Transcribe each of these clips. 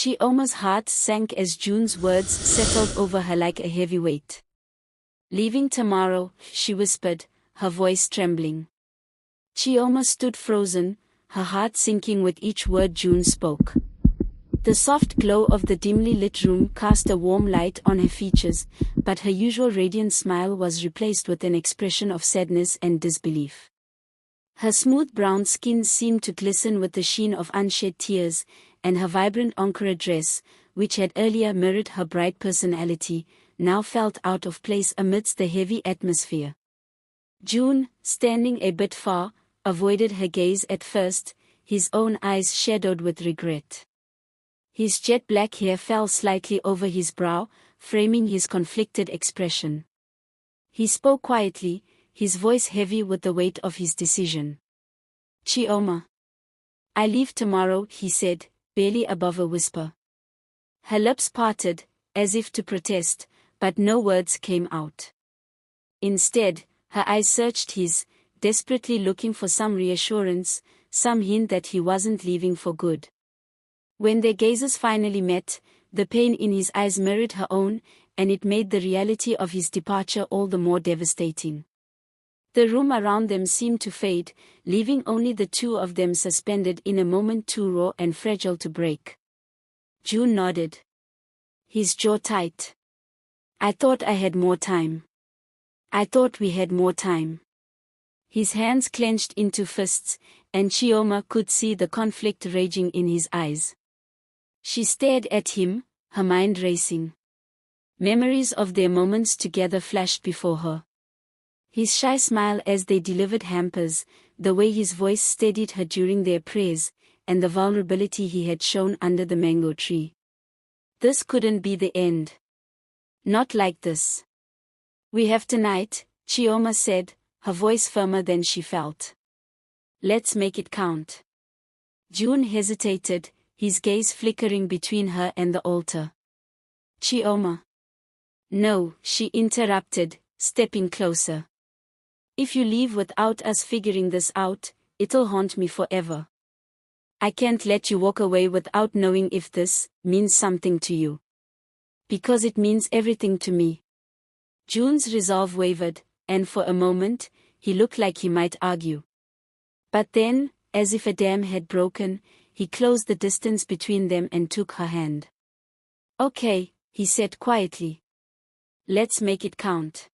Chioma's heart sank as Joon's words settled over her like a heavy weight. "Leaving tomorrow," she whispered, her voice trembling. Chioma stood frozen, her heart sinking with each word Joon spoke. The soft glow of the dimly lit room cast a warm light on her features, but her usual radiant smile was replaced with an expression of sadness and disbelief. Her smooth brown skin seemed to glisten with the sheen of unshed tears, and her vibrant Ankara dress, which had earlier mirrored her bright personality, now felt out of place amidst the heavy atmosphere. Joon, standing a bit far, avoided her gaze at first, his own eyes shadowed with regret. His jet-black hair fell slightly over his brow, framing his conflicted expression. He spoke quietly, his voice heavy with the weight of his decision. "Chioma. I leave tomorrow," he said, barely above a whisper. Her lips parted, as if to protest, but no words came out. Instead, her eyes searched his, desperately looking for some reassurance, some hint that he wasn't leaving for good. When their gazes finally met, the pain in his eyes mirrored her own, and it made the reality of his departure all the more devastating. The room around them seemed to fade, leaving only the two of them suspended in a moment too raw and fragile to break. Joon nodded. His jaw tight. "I thought I had more time. I thought we had more time." His hands clenched into fists, and Chioma could see the conflict raging in his eyes. She stared at him, her mind racing. Memories of their moments together flashed before her. His shy smile as they delivered hampers, the way his voice steadied her during their prayers, and the vulnerability he had shown under the mango tree. This couldn't be the end. Not like this. "We have tonight," Chioma said, her voice firmer than she felt. "Let's make it count." Joon hesitated, his gaze flickering between her and the altar. "Chioma." "No," she interrupted, stepping closer. "If you leave without us figuring this out, it'll haunt me forever. I can't let you walk away without knowing if this means something to you. Because it means everything to me." Joon's resolve wavered, and for a moment, he looked like he might argue. But then, as if a dam had broken, he closed the distance between them and took her hand. "Okay," he said quietly. "Let's make it count."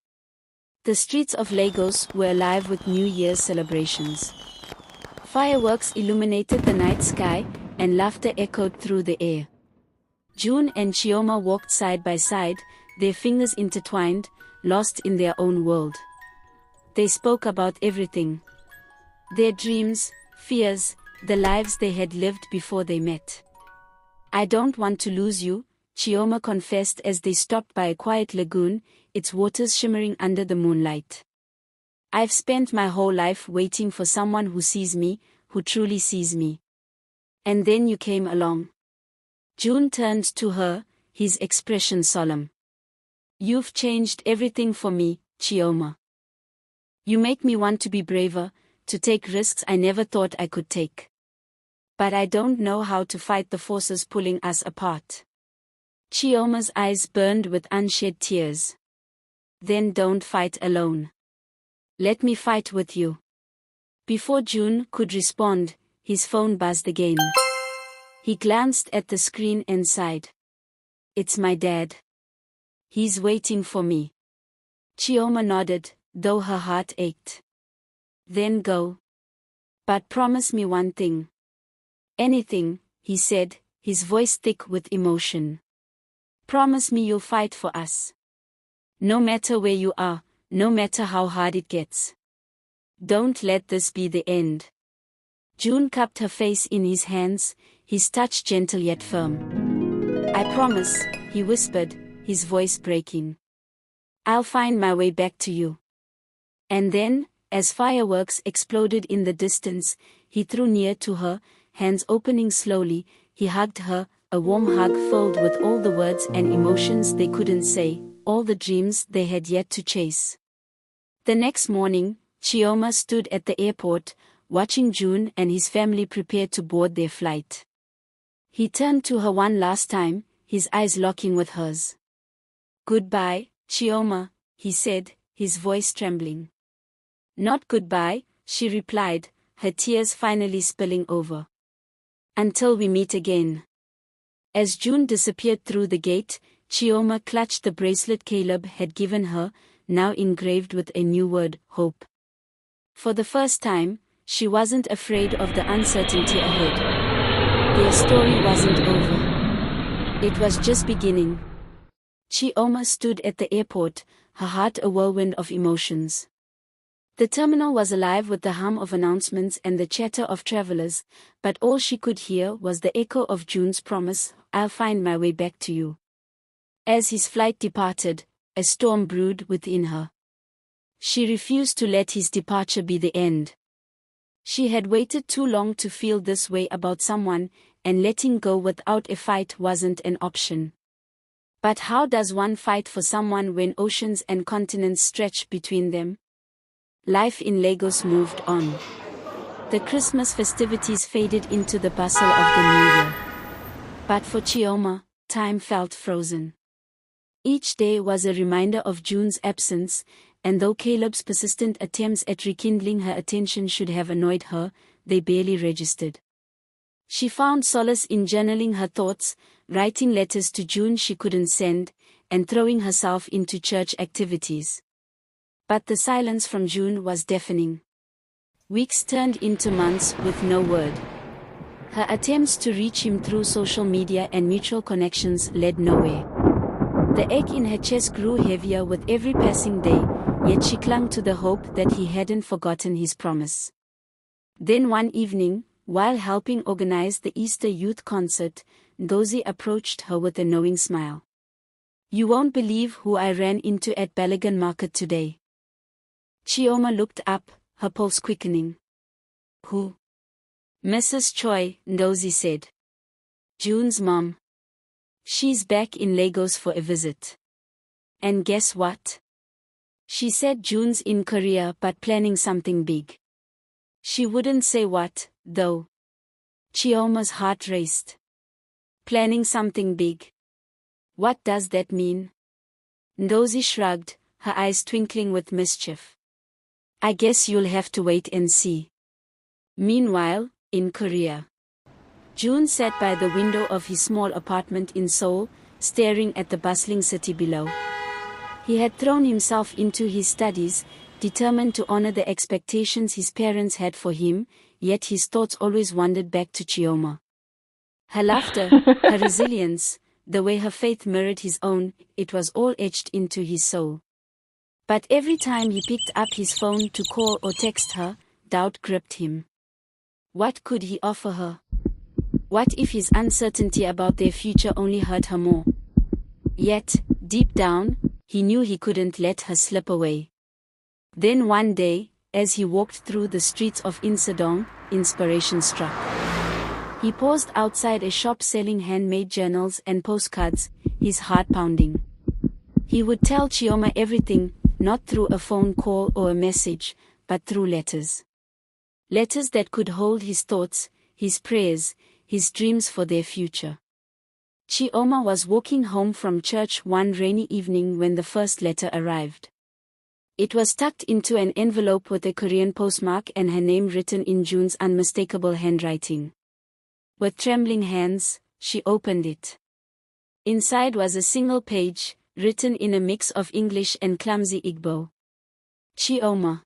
The streets of Lagos were alive with New Year's celebrations. Fireworks illuminated the night sky, and laughter echoed through the air. Joon and Chioma walked side by side, their fingers intertwined, lost in their own world. They spoke about everything. Their dreams, fears, the lives they had lived before they met. "I don't want to lose you," Chioma confessed as they stopped by a quiet lagoon, its waters shimmering under the moonlight. "I've spent my whole life waiting for someone who sees me, who truly sees me. And then you came along." Joon turned to her, his expression solemn. "You've changed everything for me, Chioma. You make me want to be braver, to take risks I never thought I could take. But I don't know how to fight the forces pulling us apart." Chioma's eyes burned with unshed tears. "Then don't fight alone. Let me fight with you." Before Joon could respond, his phone buzzed again. He glanced at the screen and sighed. "It's my dad. He's waiting for me." Chioma nodded, though her heart ached. "Then go. But promise me one thing." "Anything," he said, his voice thick with emotion. "Promise me you'll fight for us. No matter where you are, no matter how hard it gets. Don't let this be the end." Joon cupped her face in his hands, his touch gentle yet firm. "I promise," he whispered, his voice breaking. "I'll find my way back to you." And then, as fireworks exploded in the distance, he drew near to her, hands opening slowly, he hugged her, a warm hug filled with all the words and emotions they couldn't say, all the dreams they had yet to chase. The next morning, Chioma stood at the airport, watching Joon and his family prepare to board their flight. He turned to her one last time, his eyes locking with hers. "Goodbye, Chioma," he said, his voice trembling. "Not goodbye," she replied, her tears finally spilling over. "Until we meet again." As Joon disappeared through the gate, Chioma clutched the bracelet Caleb had given her, now engraved with a new word, hope. For the first time, she wasn't afraid of the uncertainty ahead. Their story wasn't over. It was just beginning. Chioma stood at the airport, her heart a whirlwind of emotions. The terminal was alive with the hum of announcements and the chatter of travelers, but all she could hear was the echo of Joon's promise, "I'll find my way back to you." As his flight departed, a storm brewed within her. She refused to let his departure be the end. She had waited too long to feel this way about someone, and letting go without a fight wasn't an option. But how does one fight for someone when oceans and continents stretch between them? Life in Lagos moved on. The Christmas festivities faded into the bustle of the new year. But for Chioma, time felt frozen. Each day was a reminder of Joon's absence, and though Caleb's persistent attempts at rekindling her attention should have annoyed her, they barely registered. She found solace in journaling her thoughts, writing letters to Joon she couldn't send, and throwing herself into church activities. But the silence from Joon was deafening. Weeks turned into months with no word. Her attempts to reach him through social media and mutual connections led nowhere. The ache in her chest grew heavier with every passing day, yet she clung to the hope that he hadn't forgotten his promise. Then one evening, while helping organize the Easter youth concert, Ngozi approached her with a knowing smile. "You won't believe who I ran into at Balagan Market today." Chioma looked up, her pulse quickening. "Who?" "Mrs. Choi," Ngozi said. "Joon's mom. She's back in Lagos for a visit. And guess what? She said Joon's in Korea but planning something big." She wouldn't say what, though. Chioma's heart raced. Planning something big. What does that mean? Ngozi shrugged, her eyes twinkling with mischief. "I guess you'll have to wait and see." Meanwhile, in Korea, Joon sat by the window of his small apartment in Seoul, staring at the bustling city below. He had thrown himself into his studies, determined to honor the expectations his parents had for him, yet his thoughts always wandered back to Chioma. Her laughter, her resilience, the way her faith mirrored his own, it was all etched into his soul. But every time he picked up his phone to call or text her, doubt gripped him. What could he offer her? What if his uncertainty about their future only hurt her more? Yet, deep down, he knew he couldn't let her slip away. Then one day, as he walked through the streets of Insadong, inspiration struck. He paused outside a shop selling handmade journals and postcards, his heart pounding. He would tell Chioma everything, not through a phone call or a message, but through letters. Letters that could hold his thoughts, his prayers, his dreams for their future. Chioma was walking home from church one rainy evening when the first letter arrived. It was tucked into an envelope with a Korean postmark and her name written in Joon's unmistakable handwriting. With trembling hands, she opened it. Inside was a single page, written in a mix of English and clumsy Igbo. "Chioma,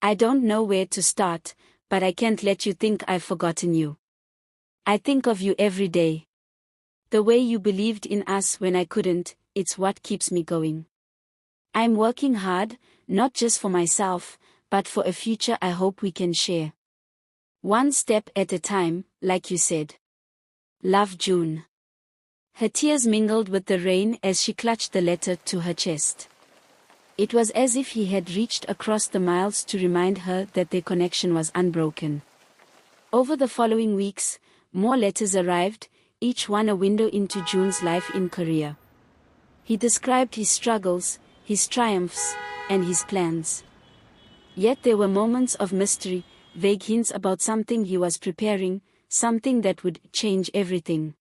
I don't know where to start, but I can't let you think I've forgotten you. I think of you every day. The way you believed in us when I couldn't, it's what keeps me going. I'm working hard, not just for myself, but for a future I hope we can share. One step at a time, like you said. Love, Joon." Her tears mingled with the rain as she clutched the letter to her chest. It was as if he had reached across the miles to remind her that their connection was unbroken. Over the following weeks, more letters arrived, each one a window into Joon's life in Korea. He described his struggles, his triumphs, and his plans. Yet there were moments of mystery, vague hints about something he was preparing, something that would change everything.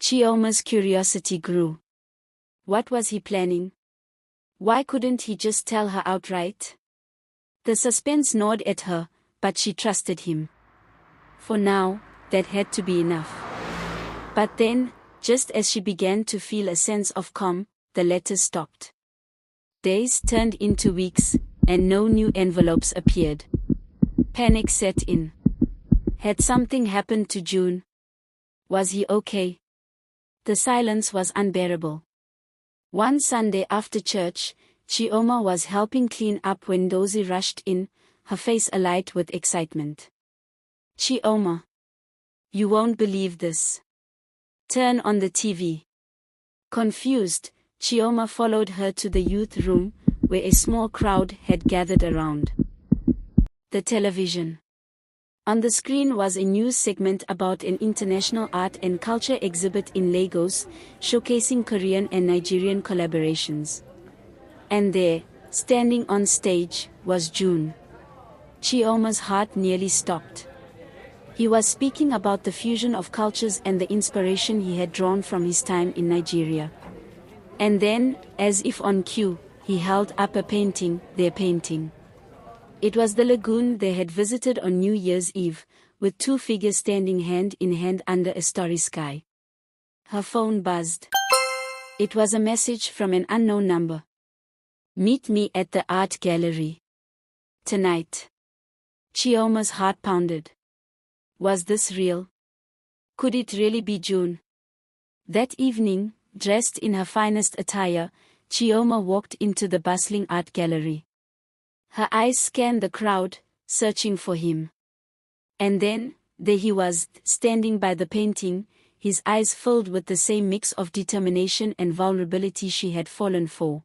Chioma's curiosity grew. What was he planning? Why couldn't he just tell her outright? The suspense gnawed at her, but she trusted him. For now, that had to be enough. But then, just as she began to feel a sense of calm, the letters stopped. Days turned into weeks, and no new envelopes appeared. Panic set in. Had something happened to Joon? Was he okay? The silence was unbearable. One Sunday after church, Chioma was helping clean up when Dozy rushed in, her face alight with excitement. Chioma. You won't believe this. Turn on the TV. Confused, Chioma followed her to the youth room, where a small crowd had gathered around. The television. On the screen was a news segment about an international art and culture exhibit in Lagos, showcasing Korean and Nigerian collaborations. And there, standing on stage, was Joon. Chioma's heart nearly stopped. He was speaking about the fusion of cultures and the inspiration he had drawn from his time in Nigeria. And then, as if on cue, he held up a painting, their painting. It was the lagoon they had visited on New Year's Eve, with two figures standing hand in hand under a starry sky. Her phone buzzed. It was a message from an unknown number. Meet me at the art gallery. Tonight. Chioma's heart pounded. Was this real? Could it really be Joon? That evening, dressed in her finest attire, Chioma walked into the bustling art gallery. Her eyes scanned the crowd, searching for him. And then, there he was, standing by the painting, his eyes filled with the same mix of determination and vulnerability she had fallen for.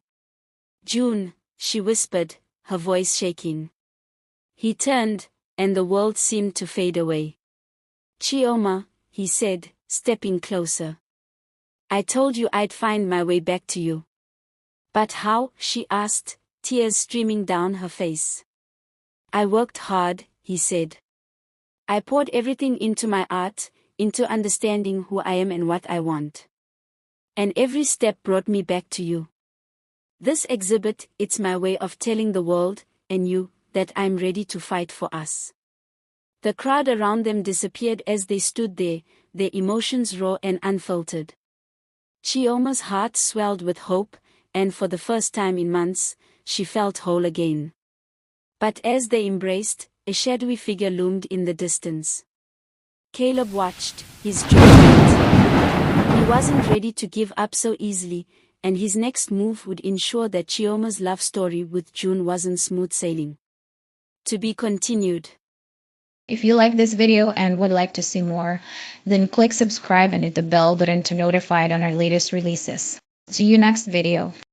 Joon, she whispered, her voice shaking. He turned, and the world seemed to fade away. Chioma, he said, stepping closer. I told you I'd find my way back to you. But how? She asked, tears streaming down her face. I worked hard, he said. I poured everything into my art, into understanding who I am and what I want. And every step brought me back to you. This exhibit, it's my way of telling the world, and you, that I'm ready to fight for us. The crowd around them disappeared as they stood there, their emotions raw and unfiltered. Chioma's heart swelled with hope, and for the first time in months, she felt whole again. But as they embraced, a shadowy figure loomed in the distance. Caleb watched, his jaw tight. He wasn't ready to give up so easily, and his next move would ensure that Chioma's love story with Joon wasn't smooth sailing. To be continued. If you like this video and would like to see more, then click subscribe and hit the bell button to notified on our latest releases. See you next video.